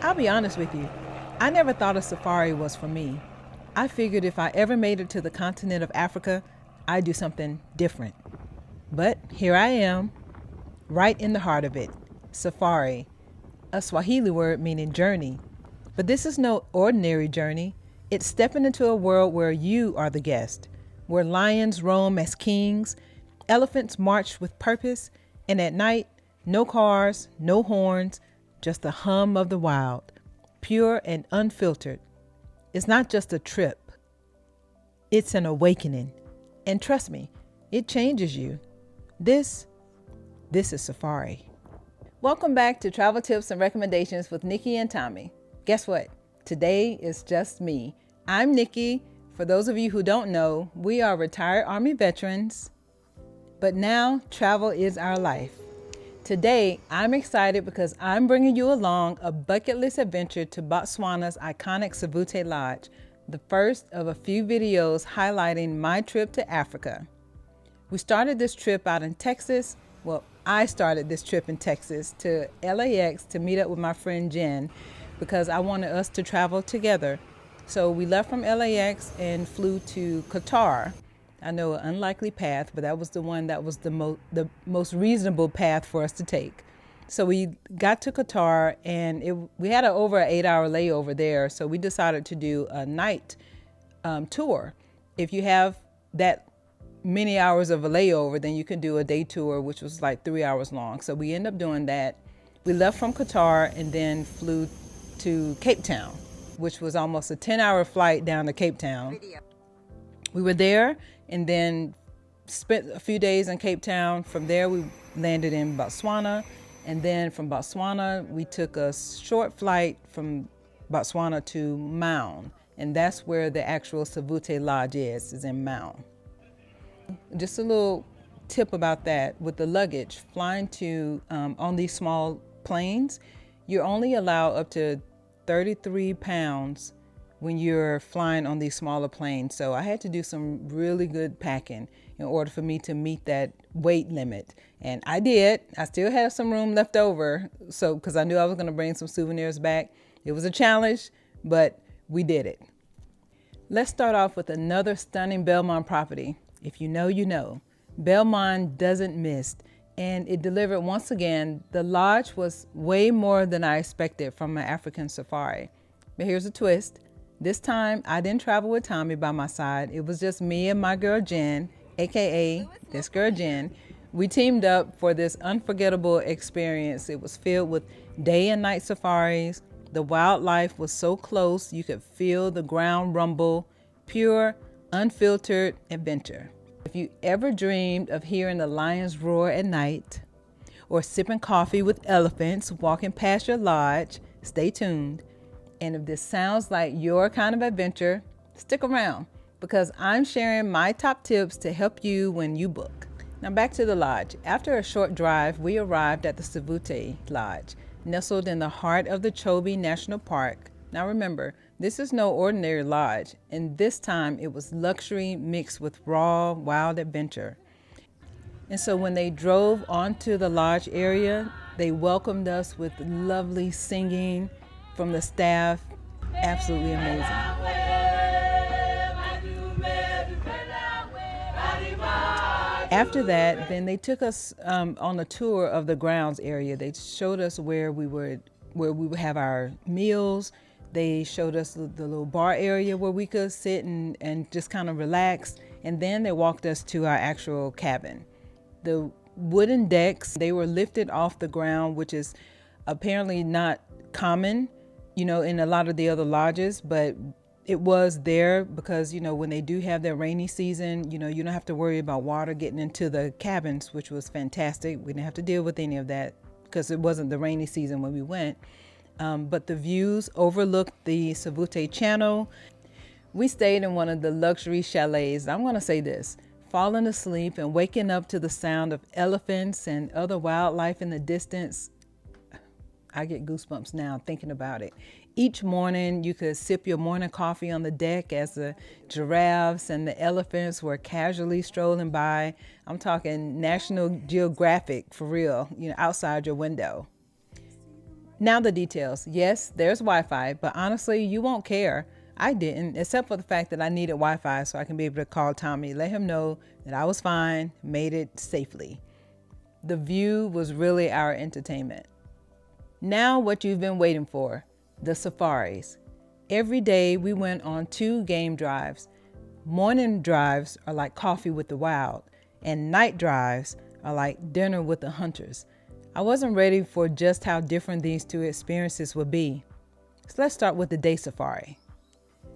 I'll be honest with you, I never thought a safari was for me. I figured if I ever made it to the continent of Africa, I'd do something different. But here I am, right in the heart of it. Safari, a Swahili word meaning journey. But this is no ordinary journey. It's stepping into a world where you are the guest, where lions roam as kings, elephants march with purpose, and at night, no cars, no horns, just the hum of the wild, pure and unfiltered. It's not just a trip, it's an awakening. And trust me, it changes you. This is Safari. Welcome back to Travel Tips and Recommendations with Nikki and Tommie. Guess what? Today is just me. I'm Nikki. For those of you who don't know, we are retired Army veterans, but now travel is our life. Today, I'm excited because I'm bringing you along a bucket list adventure to Botswana's iconic Savute Lodge, the first of a few videos highlighting my trip to Africa. We started this trip out in Texas. Well, I started this trip in Texas to LAX to meet up with my friend Jen because I wanted us to travel together. So we left from LAX and flew to Qatar. I know an unlikely path, but that was the one that was the most reasonable path for us to take. So we got to Qatar, and we had over an 8-hour layover there. So we decided to do a night tour. If you have that many hours of a layover, then you can do a day tour, which was like 3 hours long. So we ended up doing that. We left from Qatar and then flew to Cape Town, which was almost a 10-hour flight down to Cape Town. We were there and then spent a few days in Cape Town. From there, we landed in Botswana. And then from Botswana, we took a short flight from Botswana to Maun. And that's where the actual Savute Lodge is in Maun. Just a little tip about that. With the luggage, flying on these small planes, you're only allowed up to 33 pounds when you're flying on these smaller planes. So I had to do some really good packing in order for me to meet that weight limit. And I did. I still had some room left over, so because I knew I was going to bring some souvenirs back. It was a challenge, but we did it. Let's start off with another stunning Belmont property. If you know, you know. Belmont doesn't miss, and it delivered once again. The lodge was way more than I expected from my African safari. But here's a twist. This time, I didn't travel with Tommie by my side. It was just me and my girl Jen, aka this girl Jen. We teamed up for this unforgettable experience. It was filled with day and night safaris. The wildlife was so close, you could feel the ground rumble. Pure, unfiltered adventure. If you ever dreamed of hearing the lions roar at night or sipping coffee with elephants walking past your lodge, stay tuned. And if this sounds like your kind of adventure, stick around because I'm sharing my top tips to help you when you book. Now back to the lodge. After a short drive, we arrived at the Savute Lodge, nestled in the heart of the Chobe National Park. Now remember, this is no ordinary lodge, and this time it was luxury mixed with raw, wild adventure. And so when they drove onto the lodge area, they welcomed us with lovely singing from the staff. Absolutely amazing. After that, then they took us on a tour of the grounds area. They showed us where we would have our meals. They showed us the little bar area where we could sit and just kind of relax. And then they walked us to our actual cabin. The wooden decks, they were lifted off the ground, which is apparently not common, in a lot of the other lodges, but it was there because, when they do have their rainy season, you don't have to worry about water getting into the cabins, which was fantastic. We didn't have to deal with any of that because it wasn't the rainy season when we went. But the views overlooked the Savute Channel. We stayed in one of the luxury chalets. I'm going to say this, falling asleep and waking up to the sound of elephants and other wildlife in the distance. I get goosebumps now thinking about it. Each morning you could sip your morning coffee on the deck as the giraffes and the elephants were casually strolling by. I'm talking National Geographic for real, outside your window. Now the details. Yes, there's Wi-Fi, but honestly, you won't care. I didn't, except for the fact that I needed Wi-Fi so I can be able to call Tommie, let him know that I was fine, made it safely. The view was really our entertainment. Now what you've been waiting for, the safaris. Every day we went on 2 game drives. Morning drives are like coffee with the wild, and night drives are like dinner with the hunters. I wasn't ready for just how different these 2 experiences would be. So let's start with the day safari.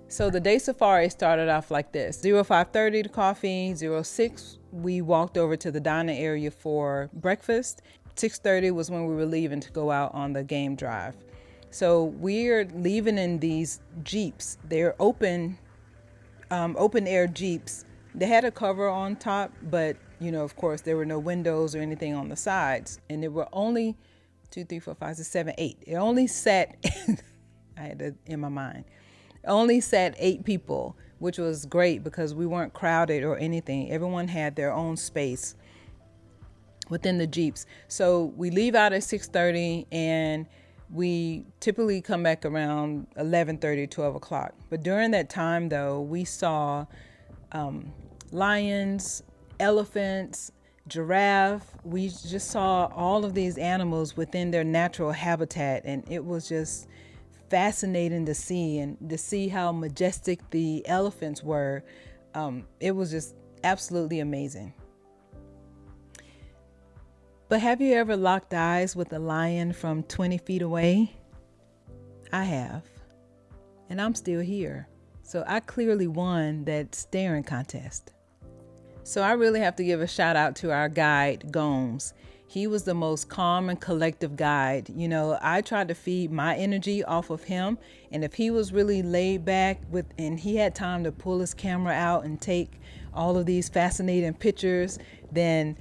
So the day safari started off like this. 05:30 to coffee, 06 we walked over to the dining area for breakfast. 6:30 was when we were leaving to go out on the game drive. So we're leaving in these Jeeps. They're open air Jeeps. They had a cover on top, but of course there were no windows or anything on the sides. And there were only 2, 3, 4, 5, 6, 7, 8. It only sat, I had it in my mind, only sat 8 people, which was great because we weren't crowded or anything. Everyone had their own space within the Jeeps. So we leave out at 6:30 and we typically come back around 11:30, 12 o'clock. But during that time, though, we saw lions, elephants, giraffe. We just saw all of these animals within their natural habitat, and it was just fascinating to see, and to see how majestic the elephants were. It was just absolutely amazing. But have you ever locked eyes with a lion from 20 feet away? I have. And I'm still here. So I clearly won that staring contest. So I really have to give a shout out to our guide, Gomes. He was the most calm and collective guide. I tried to feed my energy off of him. And if he was really laid back and he had time to pull his camera out and take all of these fascinating pictures, then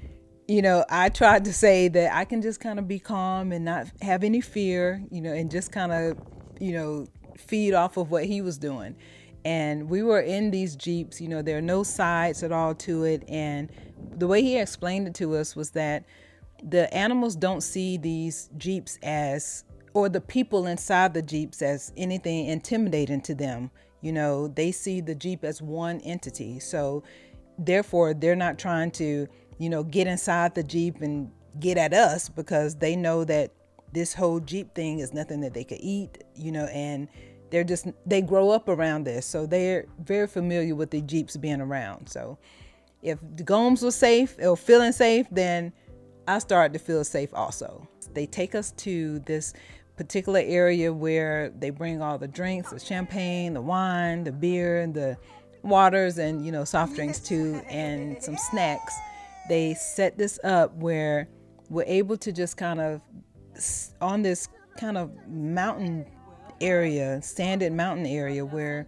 I tried to say that I can just kind of be calm and not have any fear, and just kind of, feed off of what he was doing. And we were in these Jeeps, there are no sides at all to it. And the way he explained it to us was that the animals don't see these Jeeps or the people inside the Jeeps as anything intimidating to them. They see the Jeep as one entity. So therefore, they're not trying to get inside the Jeep and get at us, because they know that this whole Jeep thing is nothing that they could eat, and they grow up around this. So they're very familiar with the Jeeps being around. So if the Gomes was safe or feeling safe, then I started to feel safe also. They take us to this particular area where they bring all the drinks, the champagne, the wine, the beer, the waters, and, soft drinks too, and some snacks. They set this up where we're able to just kind of, on this kind of mountain area, sanded mountain area, where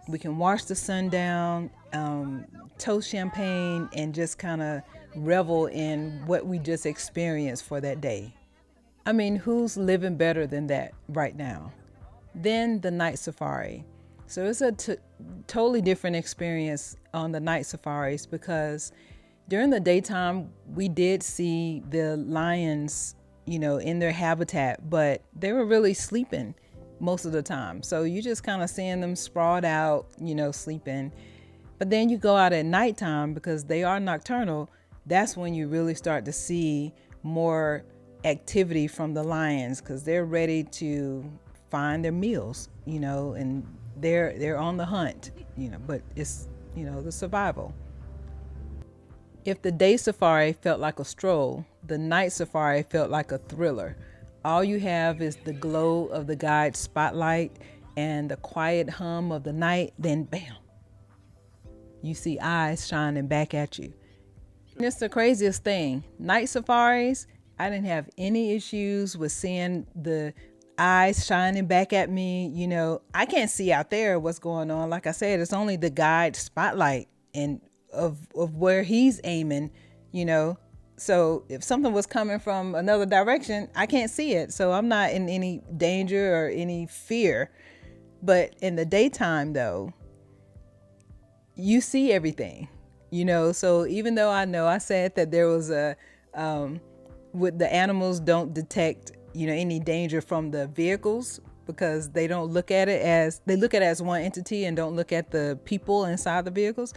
we can watch the sun down, toast champagne, and just kind of revel in what we just experienced for that day. I mean, who's living better than that right now? Then the night safari. So it's a totally different experience on the night safaris, because during the daytime, we did see the lions, in their habitat, but they were really sleeping most of the time. So you just kind of seeing them sprawled out, sleeping. But then you go out at nighttime, because they are nocturnal. That's when you really start to see more activity from the lions, because they're ready to find their meals, and they're on the hunt, but it's, the survival. If the day safari felt like a stroll, the night safari felt like a thriller. All you have is the glow of the guide's spotlight and the quiet hum of the night, then bam, you see eyes shining back at you. And it's the craziest thing. Night safaris, I didn't have any issues with seeing the eyes shining back at me. I can't see out there what's going on. Like I said, it's only the guide's spotlight and of where he's aiming, So if something was coming from another direction, I can't see it. So I'm not in any danger or any fear. But in the daytime, though, you see everything, So even though I said that there was with the animals don't detect any danger from the vehicles, because they don't look at it as, they look at it as one entity and don't look at the people inside the vehicles.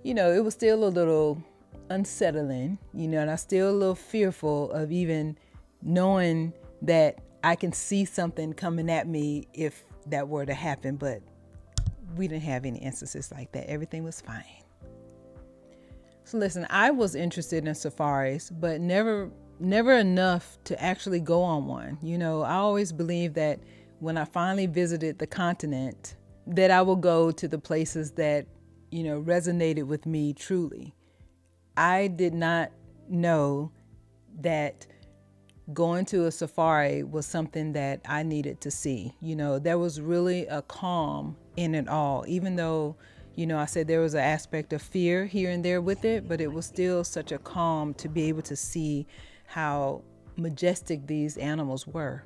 It was still a little unsettling, and I was still a little fearful of even knowing that I can see something coming at me if that were to happen. But we didn't have any instances like that. Everything was fine. So listen, I was interested in safaris, but never enough to actually go on one. I always believed that when I finally visited the continent, that I will go to the places that, resonated with me truly. I did not know that going to a safari was something that I needed to see. There was really a calm in it all, even though, I said there was an aspect of fear here and there with it, but it was still such a calm to be able to see how majestic these animals were.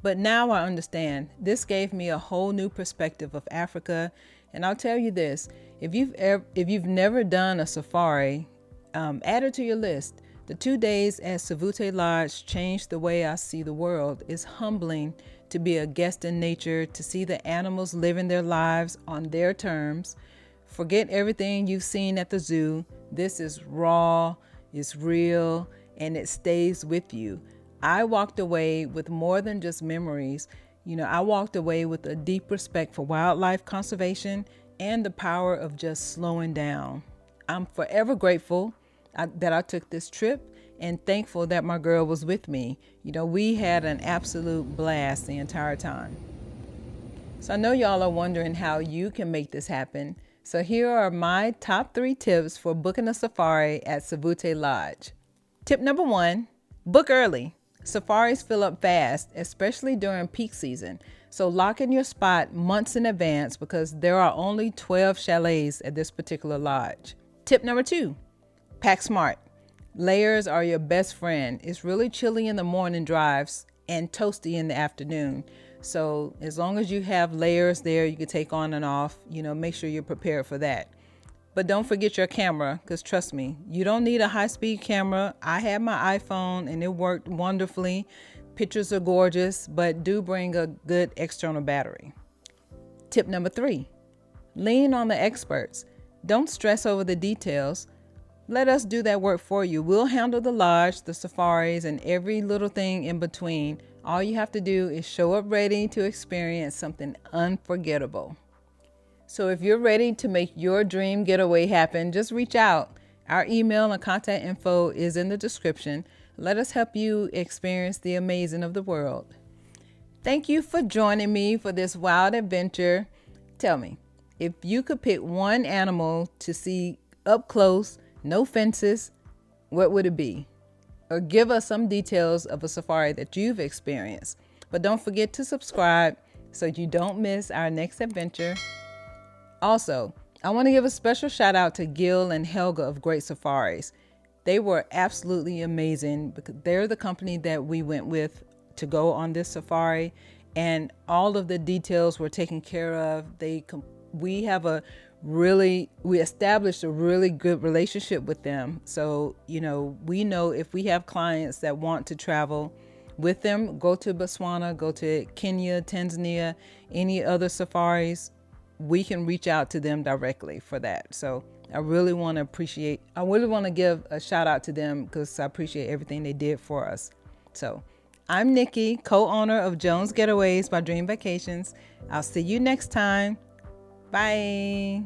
But now I understand. This gave me a whole new perspective of Africa. And I'll tell you this, if you've never done a safari, add it to your list. The 2 days at Savute Lodge changed the way I see the world. It's humbling to be a guest in nature, to see the animals living their lives on their terms. Forget everything you've seen at the zoo. This is raw, it's real, and it stays with you. I walked away with more than just memories. I walked away with a deep respect for wildlife conservation and the power of just slowing down. I'm forever grateful that I took this trip, and thankful that my girl was with me. We had an absolute blast the entire time. So I know y'all are wondering how you can make this happen. So here are my top 3 tips for booking a safari at Savute Lodge. Tip number 1, book early. Safaris fill up fast, especially during peak season. So lock in your spot months in advance, because there are only 12 chalets at this particular lodge. Tip number 2, pack smart. Layers are your best friend. It's really chilly in the morning drives and toasty in the afternoon. So as long as you have layers there, you can take on and off, make sure you're prepared for that. But don't forget your camera, because trust me, you don't need a high-speed camera. I had my iPhone and it worked wonderfully. Pictures are gorgeous, but do bring a good external battery. Tip number 3, lean on the experts. Don't stress over the details. Let us do that work for you. We'll handle the lodge, the safaris, and every little thing in between. All you have to do is show up ready to experience something unforgettable. So if you're ready to make your dream getaway happen, just reach out. Our email and contact info is in the description. Let us help you experience the amazing of the world. Thank you for joining me for this wild adventure. Tell me, if you could pick one animal to see up close, no fences, what would it be? Or give us some details of a safari that you've experienced. But don't forget to subscribe so you don't miss our next adventure. Also, I want to give a special shout out to Gil and Helga of Great Safaris. They were absolutely amazing, because they're the company that we went with to go on this safari, and all of the details were taken care of. We established a really good relationship with them. So, we know if we have clients that want to travel with them, go to Botswana, go to Kenya, Tanzania, any other safaris, we can reach out to them directly for that. So I really want to give a shout out to them, because I appreciate everything they did for us. So I'm Nikki, co-owner of Jones Getaways by Dream Vacations. I'll see you next time. Bye.